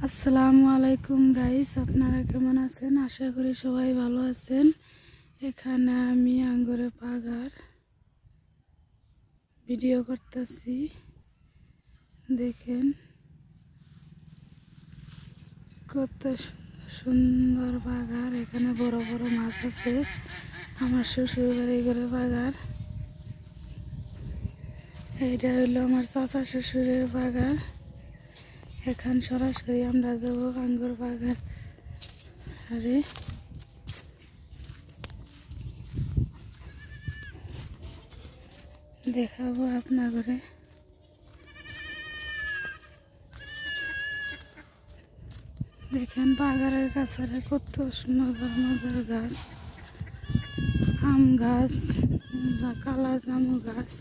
আসসালামু আলাইকুম গাইস, আপনারা কেমন আছেন? আশা করি সবাই ভালো আছেন। এখানে আমি আঙ্গুরের বাগার ভিডিও করতেছি, দেখেন কত সুন্দর সুন্দর বাগার। এখানে বড় বড় মাছ আছে। আমার শ্বশুর বাড়ি করে বাগার। এইটা হইলো আমার চাচা শ্বশুরের বাগার। এখন সরাসরি আমরা যাব আঙ্গুর বাগান আরে দেখাবো আপনাদের। দেখেন বাগানের কাছে কত সুন্দর মজার গাছ, আম গাছ, কালা জামু গাছ।